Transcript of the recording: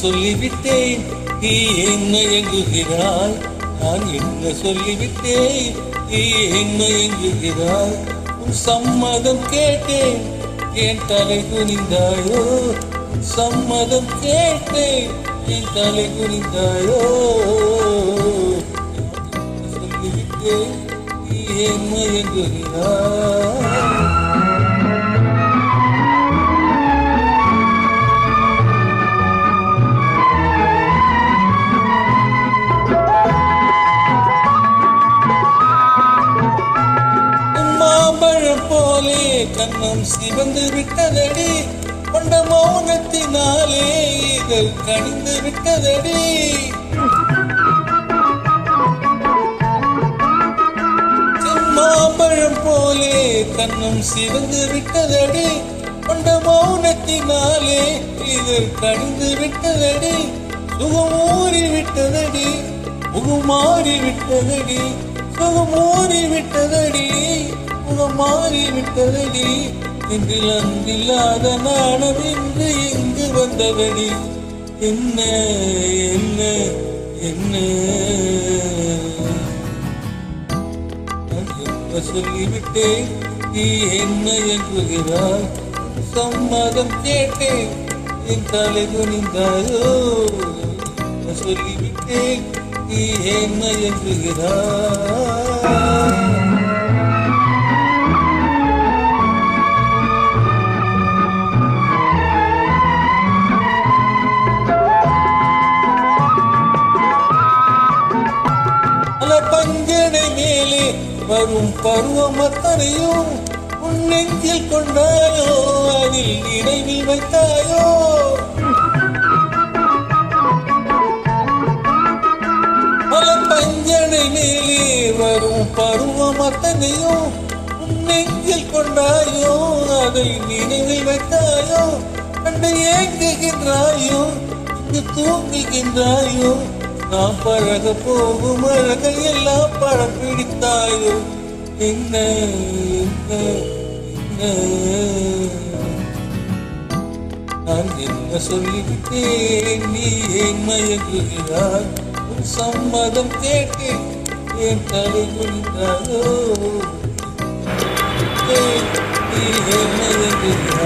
சொல்லிவிட்டேன், நீ ஏன் மயங்குகிறாய்? நான் என்ன சொல்லிவிட்டேன், நீ ஏன் மயங்குகிறாய்? உன் சம்மதம் கேட்டேன், என் தலை குனிந்தாயோ? சம்மதம் கேட்டேன், என் தலை குனிந்தாயோ? சொல்லிவிட்டேன், நீ ஏன் மயங்குகிறாய்? போலே கண்ணம் சிவந்து விட்டதடி, கொண்ட மௌனத்தினாலே இதழ் கணிந்து விட்டதடி. செம்மாம்பழம் போலே கண்ணம் சிவந்து விட்டதடி, கொண்ட மௌனத்தினாலே இதழ் கணிந்து விட்டதடி. சுகமூறி விட்டதடி, முகமாறி விட்டதடி, சுகமூறி விட்டதடி, மாறி விட்டதடி. இன்றில் அன்றில்லாத நாணம் இன்று இங்கு வந்ததடி. என்ன என்ன என்ன சொல்லிவிட்டேன், நீ என்ன என்கிறாய்? சம்மதம் கேட்டேன், என் தலை குனிந்தாயோ? சொல்லிவிட்டேன், நீ என்ன என்கிறாய்? பஞ்சனை மேலே வரும் பருவம் அத்தனையும் உன் நெஞ்சில் கொண்டாயோ? அதில் நினைவில் வைத்தாயோ? பல பஞ்சனை மேலே வரும் பருவம் அத்தனையும் உன் நெஞ்சில் கொண்டாயோ? அதை நினைவில் வைத்தாயோ? கண்டு ஏங்குகின்றாயோ? இங்கு தூங்குகின்றாயோ? நாம் பழக போகும் அழகை எல்லாம் பழம் பிடித்தாயோ? என்ன என்ன என்ன நான் என்ன சொல்லிவிட்டேன், நீ ஏன் மயங்குகிறாய்? உன் சம்மதம் கேட்டேன், என் தலை குனிந்தாயோ? நீ ஏன் மயங்குகிறாய்?